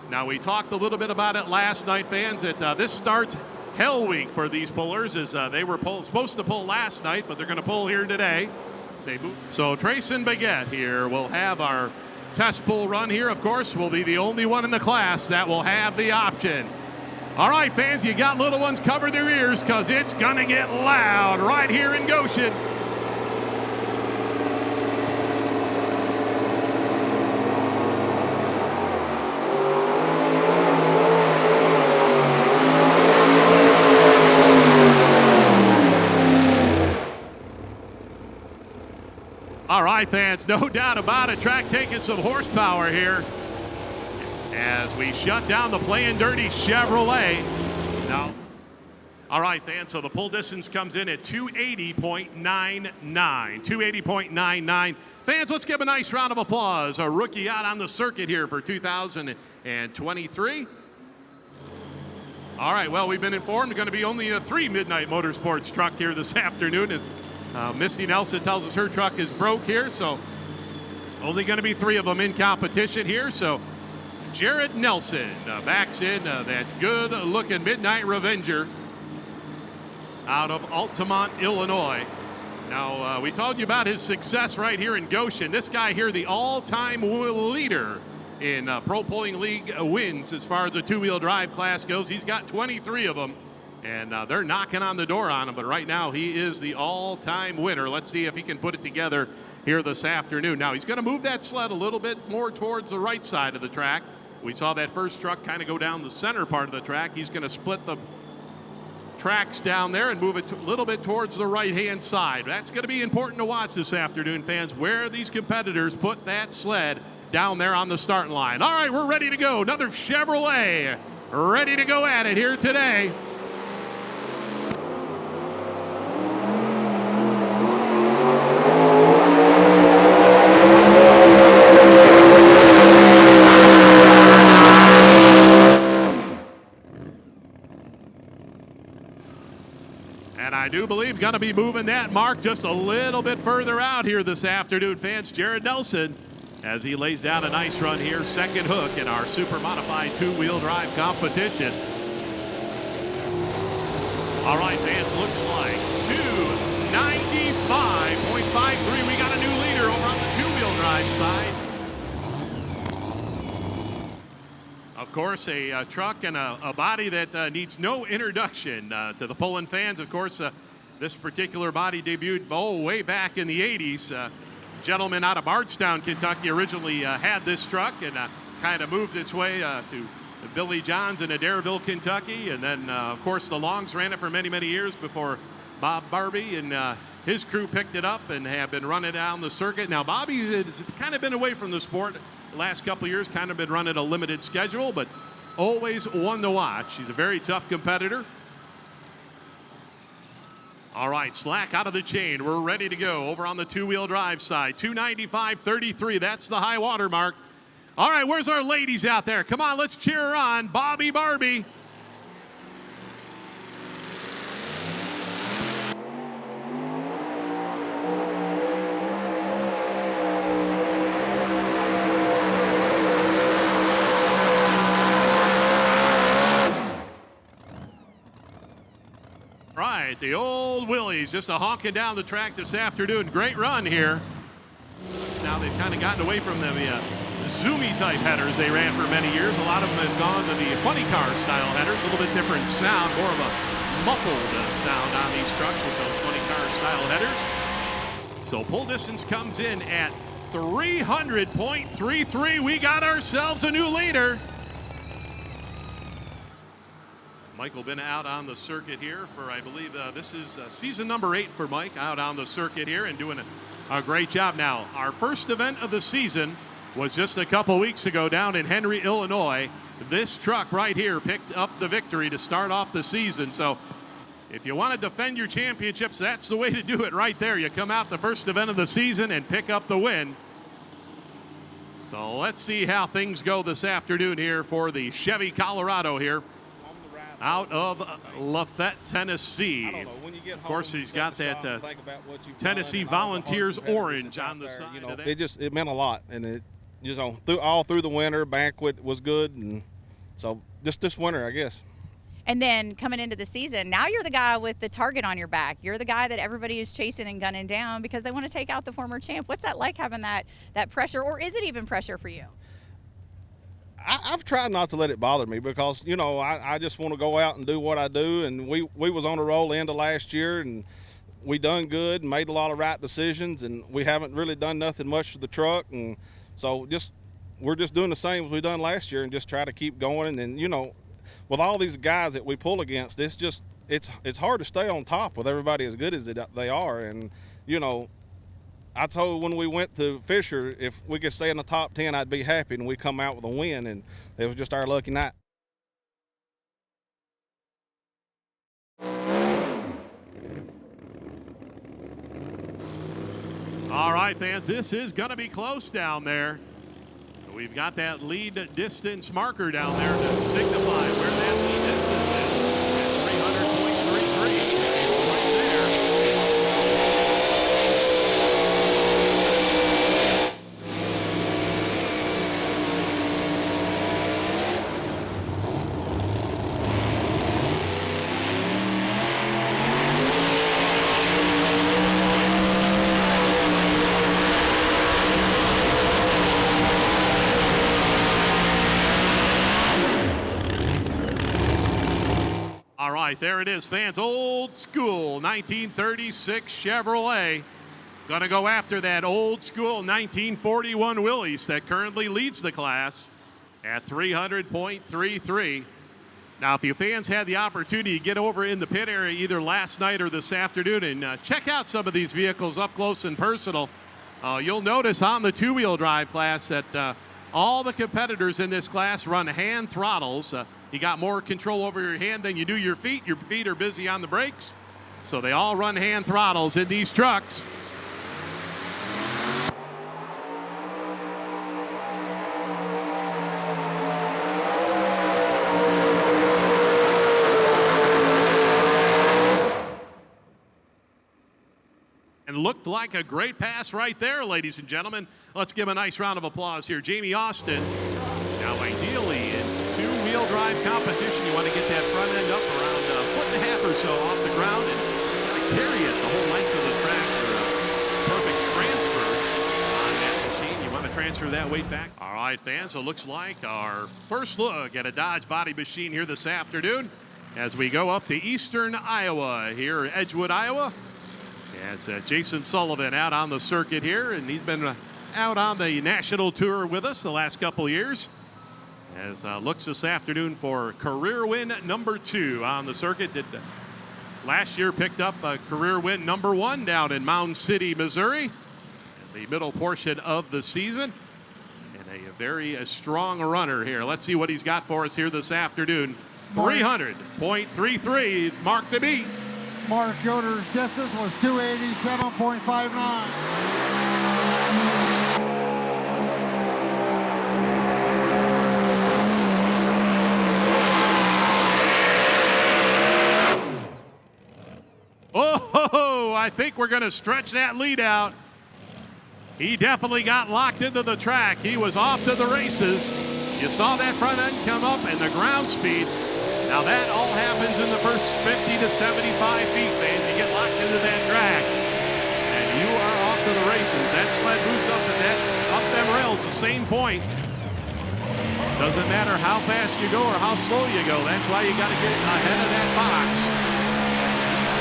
Now, we talked a little bit about it last night, fans, that this starts hell week for these pullers, as they were supposed to pull last night, but they're going to pull here today. So Trayson Baguette here will have our test pull run here. Of course, will be the only one in the class that will have the option. All right, fans, you got little ones, cover their ears because it's going to get loud right here in Goshen. All right, fans, no doubt about it. Track taking some horsepower here as we shut down the Playing Dirty Chevrolet. Now, all right, fans, so the pull distance comes in at 280.99. 280.99. Fans, let's give a nice round of applause. A rookie out on the circuit here for 2023. All right, well, we've been informed there's going to be only a 3 Midnight Motorsports truck here this afternoon as Misty Nelson tells us her truck is broke here, so only going to be 3 of them in competition here. So Jared Nelson backs in that good-looking Midnight Revenger out of Altamont, Illinois. Now, we told you about his success right here in Goshen. This guy here, the all-time leader in Pro Pulling League wins as far as the two-wheel drive class goes. He's got 23 of them. And they're knocking on the door on him, but right now he is the all-time winner. Let's see if he can put it together here this afternoon. Now, he's going to move that sled a little bit more towards the right side of the track. We saw that first truck kind of go down the center part of the track. He's going to split the tracks down there and move it a little bit towards the right-hand side. That's going to be important to watch this afternoon, fans, where these competitors put that sled down there on the starting line. All right, we're ready to go. Another Chevrolet ready to go at it here today. I do believe going to be moving that mark just a little bit further out here this afternoon, fans. Jared Nelson, as he lays down a nice run here, second hook in our super modified two-wheel drive competition. All right, fans, looks like 295.53. We got a new leader over on the two-wheel drive side. Of course, a truck and a body that needs no introduction to the pulling fans. Of course, this particular body debuted way back in the 80s. Gentleman out of Bardstown, Kentucky, originally had this truck and kind of moved its way to Billy John's in Adairville, Kentucky. And then, of course, the Longs ran it for many, many years before Bob Barbie and his crew picked it up and have been running down the circuit. Now, Bobby has kind of been away from the sport the last couple of years, kind of been running a limited schedule, but always one to watch. He's a very tough competitor. All right, slack out of the chain. We're ready to go over on the two-wheel drive side. 295.33, that's the high water mark. All right, where's our ladies out there? Come on, let's cheer her on. Barbie. Right, the old Willies just a honking down the track this afternoon. Great run here. Now they've kind of gotten away from the zoomy type headers they ran for many years. A lot of them have gone to the funny car style headers, a little bit different sound, more of a muffled sound on these trucks with those funny car style headers. So pull distance comes in at 300.33. We got ourselves a new leader. Michael been out on the circuit here for, I believe, this is season number 8 for Mike, out on the circuit here and doing a great job. Now, our first event of the season was just a couple weeks ago down in Henry, Illinois. This truck right here picked up the victory to start off the season. So if you want to defend your championships, that's the way to do it right there. You come out the first event of the season and pick up the win. So let's see how things go this afternoon here for the Chevy Colorado here out of Lafayette, Tennessee. Of course, he's got that Tennessee Volunteers orange on the side. It meant a lot, and it, all through the winter, banquet was good, and So just this winter, I guess. And then coming into the season, now you're the guy with the target on your back. You're the guy that everybody is chasing and gunning down because they want to take out the former champ. What's that like, having that pressure, or is it even pressure for you? I've tried not to let it bother me because, you know, I just want to go out and do what I do. And we was on a roll into last year, and we done good and made a lot of right decisions, and we haven't really done nothing much to the truck. And so we're just doing the same as we done last year and just try to keep going. And, you know, with all these guys that we pull against, it's hard to stay on top with everybody as good as they are. And, you know, I told when we went to Fisher, if we could stay in the top 10, I'd be happy, and we come out with a win, and it was just our lucky night. All right, fans, this is going to be close down there. We've got that lead distance marker down there to signify where that lead distance is at 300.33 right there. All right, there it is, fans. Old school 1936 Chevrolet. Gonna go after that old school 1941 Willys that currently leads the class at 300.33. Now, if you fans had the opportunity to get over in the pit area either last night or this afternoon and check out some of these vehicles up close and personal, you'll notice on the two-wheel drive class that all the competitors in this class run hand throttles. You got more control over your hand than you do your feet. Your feet are busy on the brakes. So they all run hand throttles in these trucks. And looked like a great pass right there, ladies and gentlemen. Let's give a nice round of applause here. Jamie Austin, now ideally in two-wheel drive competition, you want to get that front end up around a foot and a half or so off the ground and kind of carry it the whole length of the track for a perfect transfer on that machine. You want to transfer that weight back. All right, fans, so it looks like our first look at a Dodge body machine here this afternoon as we go up to eastern Iowa here, Edgewood, Iowa. Yeah, it's Jansen Sullivan out on the circuit here, and he's been out on the national tour with us the last couple of years. As looks this afternoon for career win number 2 on the circuit. Did last year picked up a career win number 1 down in Mound City, Missouri, in the middle portion of the season. And a very strong runner here. Let's see what he's got for us here this afternoon. 300.33 is mark to beat. Mark Yoder's distance was 287.59. Oh, I think we're going to stretch that lead out. He definitely got locked into the track. He was off to the races. You saw that front end come up and the ground speed. Now that all happens in the first 50 to 75 feet, man. You get locked into that track and you are off to the races. That sled moves up them rails the same point. Doesn't matter how fast you go or how slow you go. That's why you got to get ahead of that box.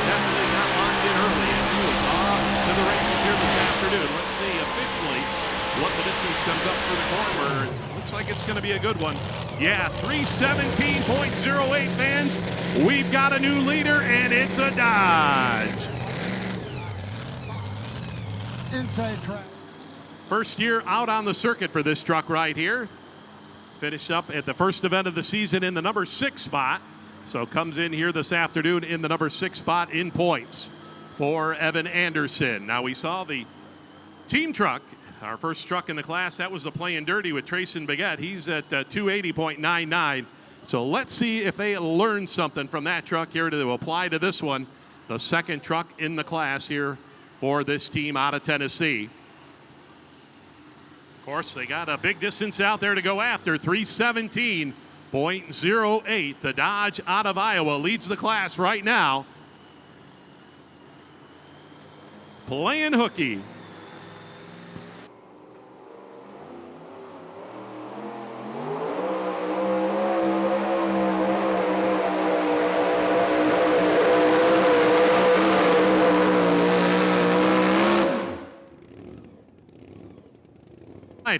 Definitely got locked in early, and he was off to the races here this afternoon. Let's see officially what the distance comes up for the corner. Looks like it's going to be a good one. Yeah, 317.08, fans. We've got a new leader, and it's a Dodge. Inside track. First year out on the circuit for this truck right here. Finished up at the first event of the season in the number 6 spot. So comes in here this afternoon in the number 6 spot in points for Evan Anderson. Now we saw the team truck, our first truck in the class. That was the Playing Dirty with Trayson Baguette. He's at 280.99. So let's see if they learned something from that truck here to apply to this one, the second truck in the class here for this team out of Tennessee. Of course, they got a big distance out there to go after, 317. .08. The Dodge out of Iowa leads the class right now. Playing hooky.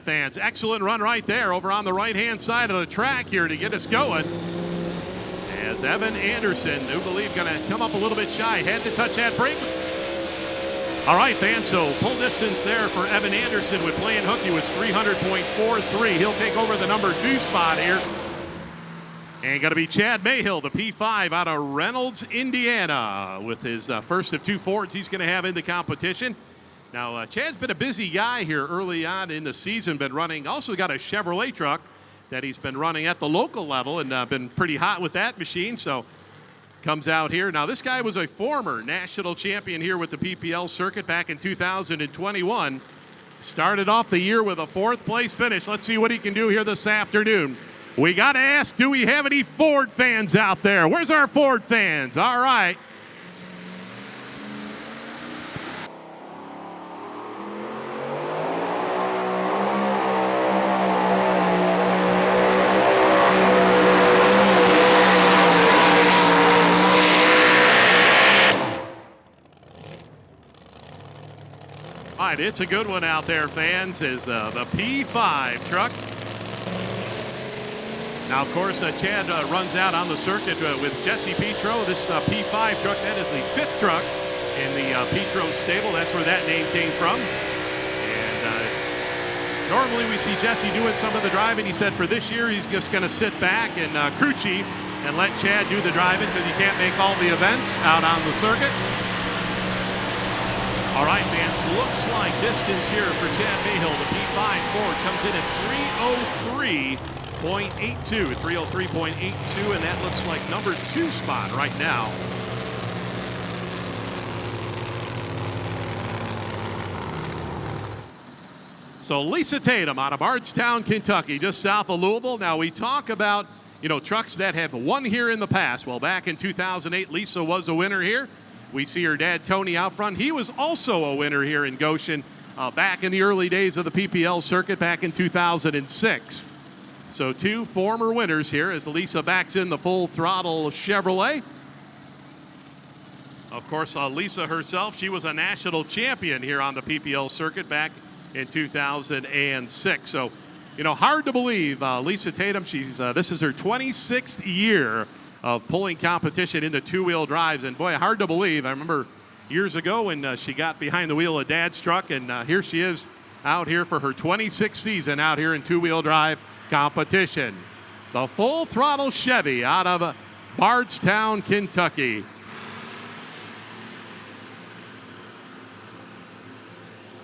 Fans, excellent run right there over on the right-hand side of the track here to get us going. As Evan Anderson, who believe going to come up a little bit shy, had to touch that brake. All right, fans, so pull distance there for Evan Anderson with playing hooky was 300.43. He'll take over the number 2 spot here. And going to be Chad Mayhill, the P5 out of Reynolds, Indiana, with his first of 2 Fords he's going to have in the competition. Now, Chad's been a busy guy here early on in the season, been running, also got a Chevrolet truck that he's been running at the local level and been pretty hot with that machine, so comes out here. Now, this guy was a former national champion here with the PPL circuit back in 2021. Started off the year with a 4th place finish. Let's see what he can do here this afternoon. We got to ask, do we have any Ford fans out there? Where's our Ford fans? All right. It's a good one out there, fans, is the P5 truck. Now, of course, Chad runs out on the circuit with Jesse Petro. This P5 truck, that is the 5th truck in the Petro stable. That's where that name came from. And normally we see Jesse doing some of the driving. He said for this year he's just going to sit back and crew chief and let Chad do the driving because he can't make all the events out on the circuit. All right, fans, looks like distance here for Chad Mayhill. The P5 Ford comes in at 303.82, 303.82, and that looks like number 2 spot right now. So Lisa Tatum out of Bardstown, Kentucky, just south of Louisville. Now we talk about, trucks that have won here in the past. Well, back in 2008, Lisa was a winner here. We see her dad, Tony, out front. He was also a winner here in Goshen back in the early days of the PPL circuit back in 2006. So 2 former winners here as Lisa backs in the full throttle Chevrolet. Of course, Lisa herself, she was a national champion here on the PPL circuit back in 2006. So, hard to believe Lisa Tatum, this is her 26th year of pulling competition into 2-wheel drives. And boy, hard to believe. I remember years ago when she got behind the wheel of Dad's truck, and here she is out here for her 26th season out here in 2-wheel drive competition. The full throttle Chevy out of Bardstown, Kentucky.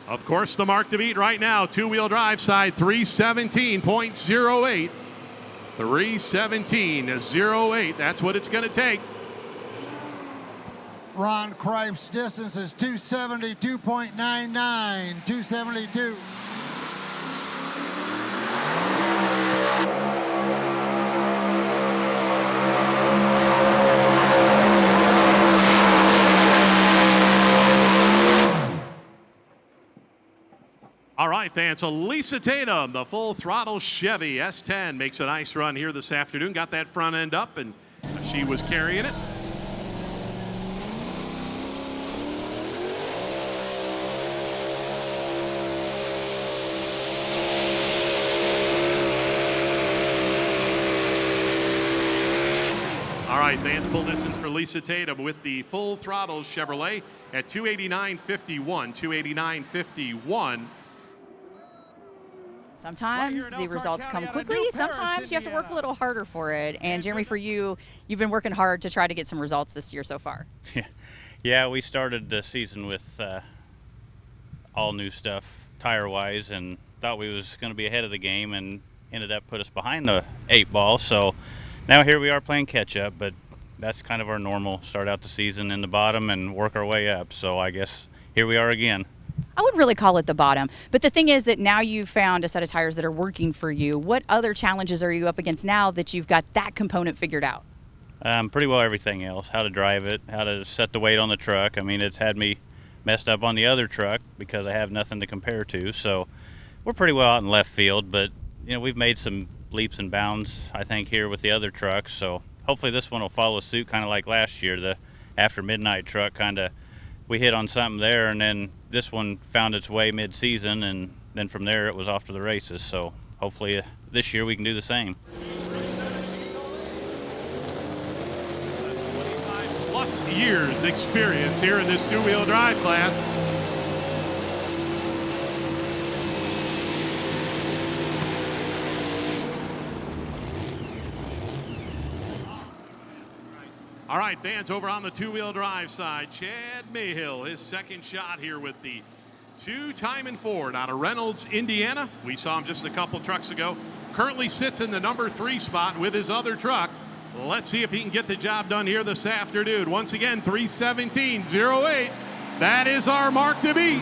Of course, the mark to beat right now, 2-wheel drive side, 317.08. 317.08. That's what it's going to take. Ron Kreif's distance is 272.99. 272. All right, fans, so Lisa Tatum, the full throttle Chevy S10, makes a nice run here this afternoon. Got that front end up, and she was carrying it. All right, fans, pull distance for Lisa Tatum with the full throttle Chevrolet at 289.51, 289.51. Sometimes the results come quickly. Sometimes you have to work a little harder for it. And Jeremy, for you, you've been working hard to try to get some results this year so far. Yeah, we started the season with all new stuff tire-wise and thought we was going to be ahead of the game and ended up put us behind the 8 ball. So now here we are playing catch-up, but that's kind of our normal, start out the season in the bottom and work our way up. So I guess here we are again. I wouldn't really call it the bottom, but the thing is that now you've found a set of tires that are working for you. What other challenges are you up against now that you've got that component figured out? Pretty well everything else, how to drive it, how to set the weight on the truck. I mean, it's had me messed up on the other truck because I have nothing to compare to. So we're pretty well out in left field, but we've made some leaps and bounds, I think, here with the other trucks. So hopefully this one will follow suit, kind of like last year. The after midnight truck, kind of, we hit on something there, and then this one found its way mid-season, and then from there it was off to the races. So hopefully this year we can do the same. 25+ years experience here in this two-wheel drive class. All right, fans, over on the two-wheel drive side, Chad Mayhill, his second shot here with the two-time Ford out of Reynolds, Indiana. We saw him just a couple trucks ago. Currently sits in the number 3 spot with his other truck. Let's see if he can get the job done here this afternoon. Once again, 3:17.08. That is our mark to beat.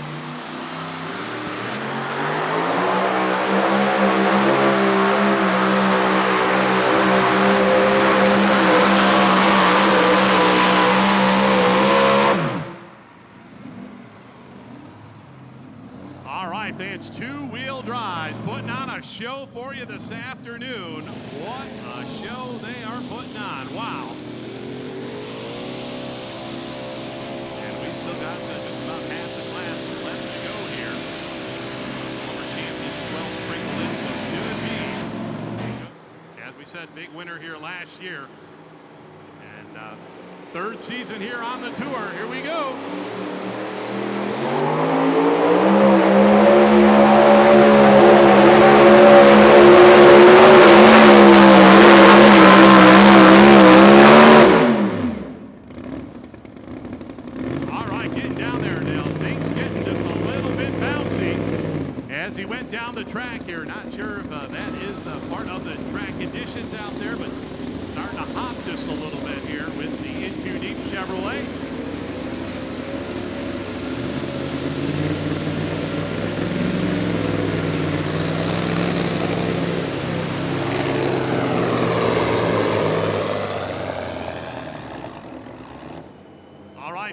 Fans, two-wheel drives putting on a show for you this afternoon. What a show they are putting on. Wow. And we still got just about half the class left to go here. Former champions, 12 sprinkled in some good beat. As we said, big winner here last year. And third season here on the tour. Here we go. As he went down the track here, not sure if that is part of the track conditions out there, but starting to hop just a little bit here with the In Too Deep Chevrolet.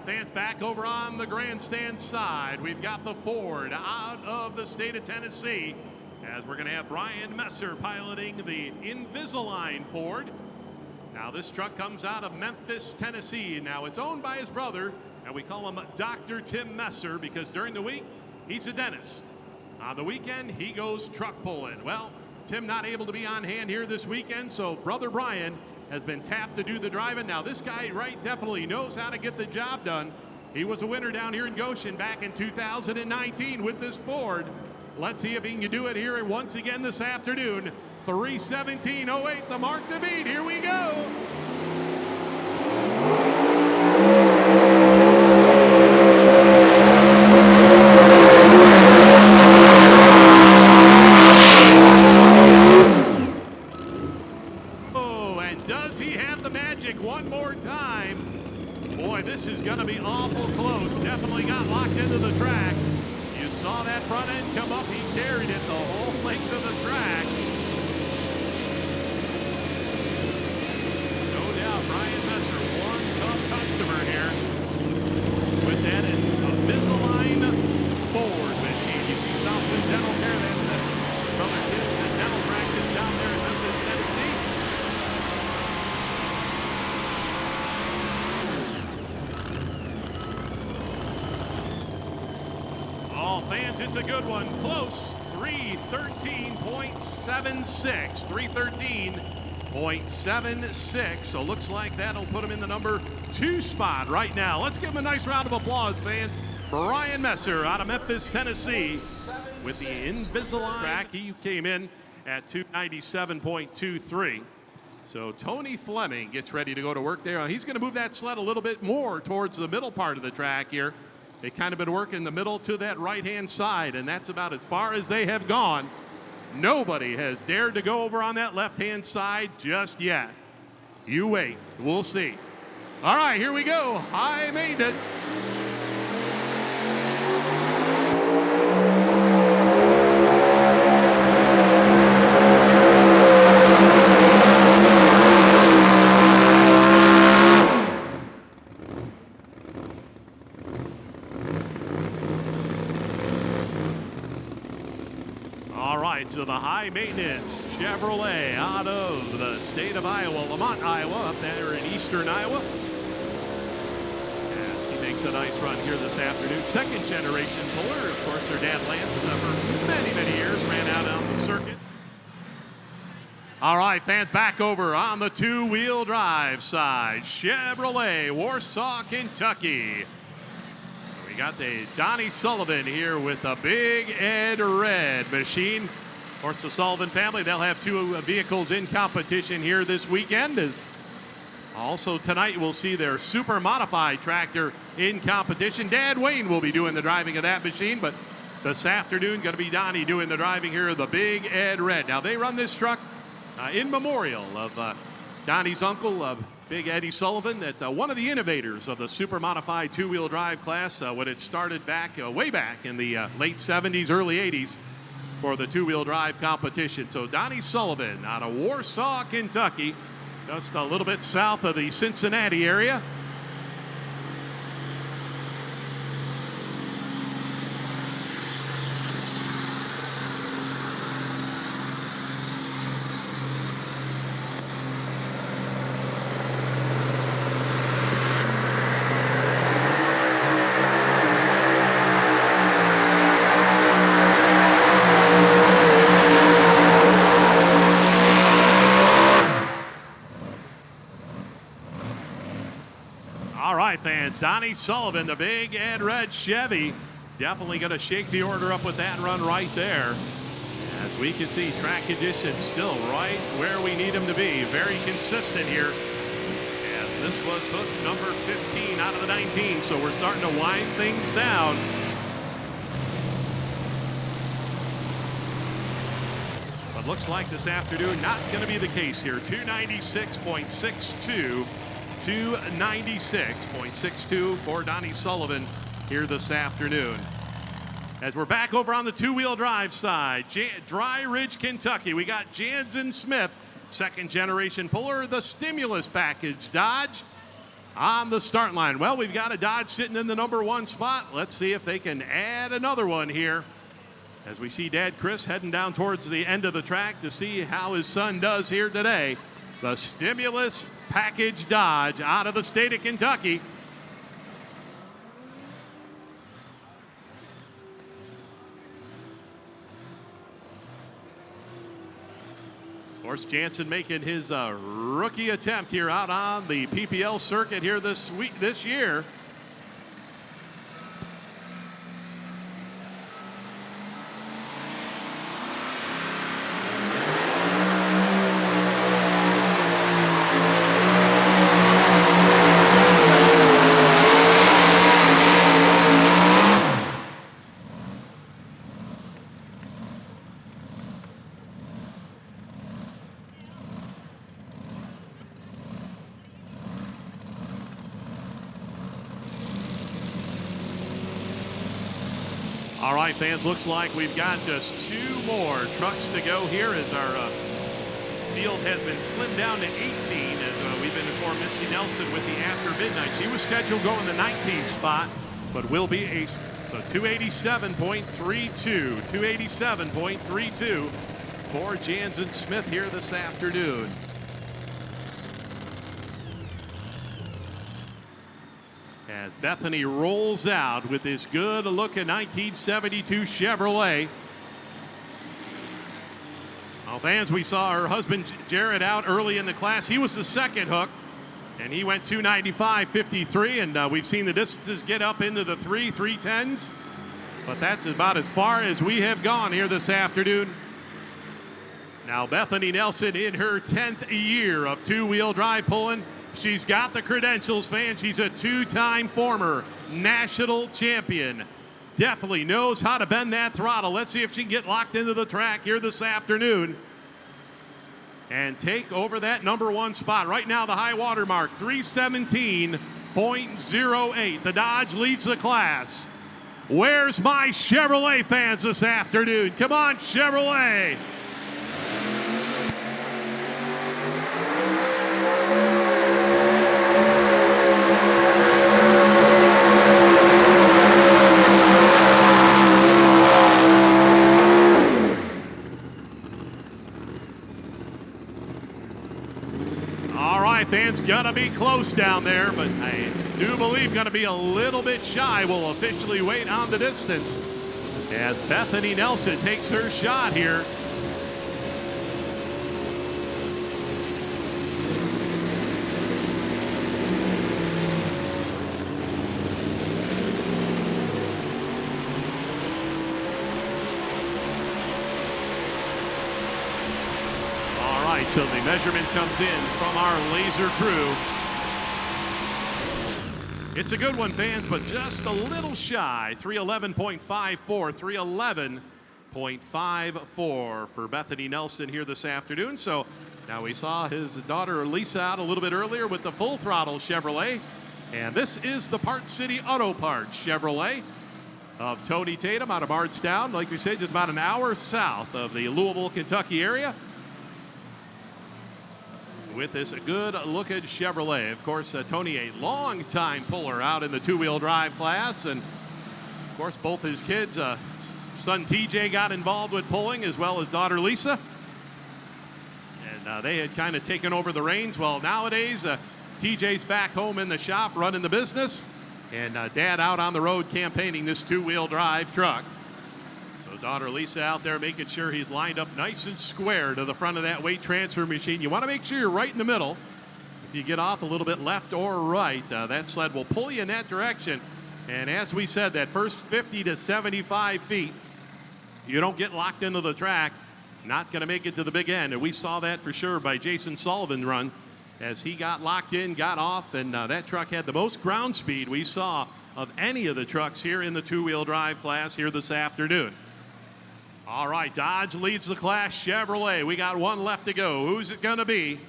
Fans, back over on the grandstand side, we've got the Ford out of the state of Tennessee, as we're going to have Brian Messer piloting the Invisalign Ford. Now this truck comes out of Memphis, Tennessee. Now it's owned by his brother, and we call him Dr. Tim Messer because during the week he's a dentist. On the weekend he goes truck pulling. Well, Tim not able to be on hand here this weekend, so brother Brian has been tapped to do the driving. Now this guy definitely knows how to get the job done. He was a winner down here in Goshen back in 2019 with this Ford. Let's see if he can do it here once again this afternoon. 3:17.08, the mark to beat. Here we go. One more time. Boy, this is going to be awful close. Definitely got locked into the track. You saw that front end come up. He carried it the whole length of the track. No doubt, Brian Messer, one tough customer here with that Invisalign Ford machine. You see Southwind Dental Care. That's brother Tim's dental practice down there in Memphis, Tennessee. Fans, it's a good one. Close. 3:13.76. 3:13.76. So looks like that'll put him in the number 2 spot right now. Let's give him a nice round of applause, fans. Brian Messer out of Memphis, Tennessee with the Invisalign track. He came in at 297.23. So Tony Fleming gets ready to go to work there. He's going to move that sled a little bit more towards the middle part of the track here. They kind of been working the middle to that right-hand side, and that's about as far as they have gone. Nobody has dared to go over on that left-hand side just yet. You wait. We'll see. All right, here we go. High maintenance. High Maintenance Chevrolet out of the state of Iowa, Lamont, Iowa, up there in eastern Iowa. As he makes a nice run here this afternoon. Second generation puller. Of course, their dad Lance for many, many years ran out on the circuit. All right, fans, back over on the two-wheel drive side. Chevrolet, Warsaw, Kentucky. We got the Donnie Sullivan here with the Big Ed Red machine. Of course, the Sullivan family, they'll have two vehicles in competition here this weekend. Also tonight, we'll see their super modified tractor in competition. Dad Wayne will be doing the driving of that machine, but this afternoon, going to be Donnie doing the driving here of the Big Ed Red. Now, they run this truck in memorial of Donnie's uncle, Big Eddie Sullivan, that one of the innovators of the super modified two-wheel drive class when it started back, way back in the late 70s, early 80s for the two-wheel drive competition. So Donnie Sullivan out of Warsaw, Kentucky, just a little bit south of the Cincinnati area. Fans, Donnie Sullivan, the Big Ed Red Chevy, definitely going to shake the order up with that run right there. As we can see, track conditions still right where we need them to be. Very consistent here. As this was hook number 15 out of the 19, so we're starting to wind things down. But looks like this afternoon not going to be the case here. 296.62. 296.62 for Donnie Sullivan here this afternoon. As we're back over on the two-wheel drive side, Dry Ridge, Kentucky, we got Jansen Smith, second generation puller, the stimulus package Dodge on the start line. Well, we've got a Dodge sitting in the number one spot. Let's see if they can add another one here. As we see Dad Chris heading down towards the end of the track to see how his son does here today. The stimulus package Dodge out of the state of Kentucky. Of course, Jansen making his rookie attempt here out on the PPL circuit here this year. All right, fans, looks like we've got just two more trucks to go here as our field has been slimmed down to 18 as we've been informed Misty Nelson with the after midnight. She was scheduled going the 19th spot, but will be a so 287.32, 287.32 for Jansen Smith here this afternoon. As Bethany rolls out with this good-looking 1972 Chevrolet. Well, fans, we saw her husband Jared out early in the class. He was the second hook, and he went 295.53, and we've seen the distances get up into the 310s, but that's about as far as we have gone here this afternoon. Now, Bethany Nelson in her 10th year of two-wheel drive pulling. She's got the credentials, fans. She's a two-time former national champion. Definitely knows how to bend that throttle. Let's see if she can get locked into the track here this afternoon and take over that number one spot. Right now, the high water mark, 317.08. The Dodge leads the class. Where's my Chevrolet fans this afternoon? Come on, Chevrolet. right, fans, gonna be close down there, but I do believe gonna be a little bit shy. We'll officially wait on the distance as Bethany Nelson takes her shot here. So the measurement comes in from our laser crew. It's a good one, fans, but just a little shy. 311.54, 311.54 for Bethany Nelson here this afternoon. So now we saw his daughter Lisa out a little bit earlier with the full throttle Chevrolet. And this is the Park City Auto Parts Chevrolet of Tony Tatum out of Bardstown. Like we said, just about an hour south of the Louisville, Kentucky area. With this good-looking Chevrolet. Of course, Tony, a long-time puller out in the two-wheel drive class. And, of course, both his kids, son TJ got involved with pulling, as well as daughter Lisa. And they had kind of taken over the reins. Well, nowadays, TJ's back home in the shop running the business. And Dad out on the road campaigning this two-wheel drive truck. Daughter Lisa out there making sure he's lined up nice and square to the front of that weight transfer machine. You want to make sure you're right in the middle. If you get off a little bit left or right, that sled will pull you in that direction. And as we said, that first 50 to 75 feet, you don't get locked into the track, not going to make it to the big end. And we saw that for sure by Jansen Sullivan run as he got locked in, got off, and that truck had the most ground speed we saw of any of the trucks here in the two-wheel drive class here this afternoon. All right, Dodge leads the class. Chevrolet, we got one left to go. Who's it going to be?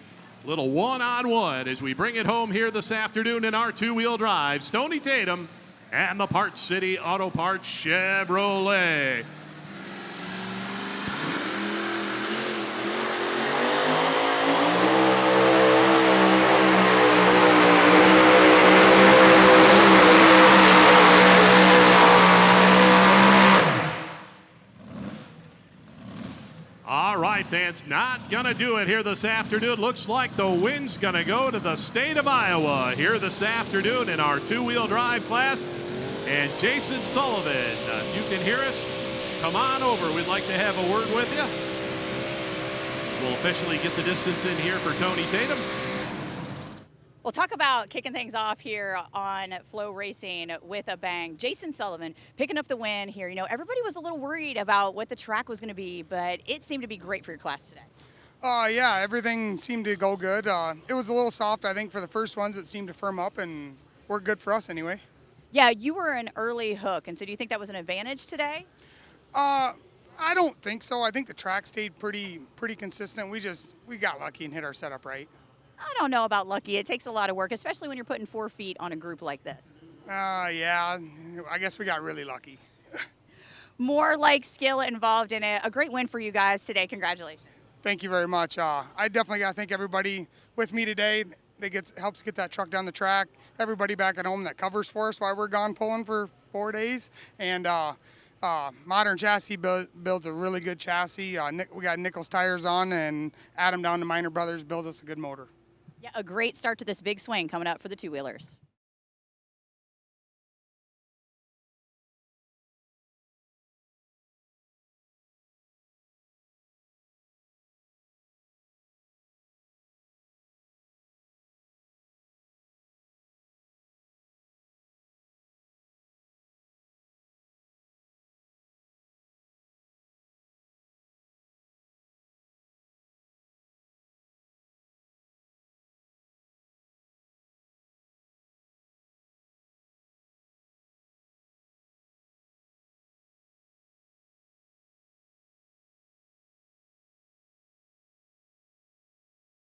Little one-on-one as we bring it home here this afternoon in our two-wheel drives. Tony Tatum and the Park City Auto Parts Chevrolet. All right, fans, not going to do it here this afternoon. Looks like the wind's going to go to the state of Iowa here this afternoon in our two-wheel drive class. And Jansen Sullivan, if you can hear us, come on over. We'd like to have a word with you. We'll officially get the distance in here for Tony Tatum. We'll talk about kicking things off here on Flow Racing with a bang. Jansen Sullivan picking up the win here. You know, everybody was a little worried about what the track was going to be, but it seemed to be great for your class today. Yeah, everything seemed to go good. It was a little soft, I think, for the first ones. It seemed to firm up and work good for us anyway. Yeah, you were an early hook, and so do you think that was an advantage today? I don't think so. I think the track stayed pretty consistent. We got lucky and hit our setup right. I don't know about lucky. It takes a lot of work, especially when you're putting 4 feet on a group like this. Yeah, I guess we got really lucky. More like skill involved in it. A great win for you guys today. Congratulations. Thank you very much. I definitely got to thank everybody with me today that helps get that truck down the track. Everybody back at home that covers for us while we're gone pulling for 4 days. And Modern Chassis builds a really good chassis. We got Nichols tires on, and Adam down to Minor Brothers builds us a good motor. Yeah, a great start to this big swing coming up for the two-wheelers.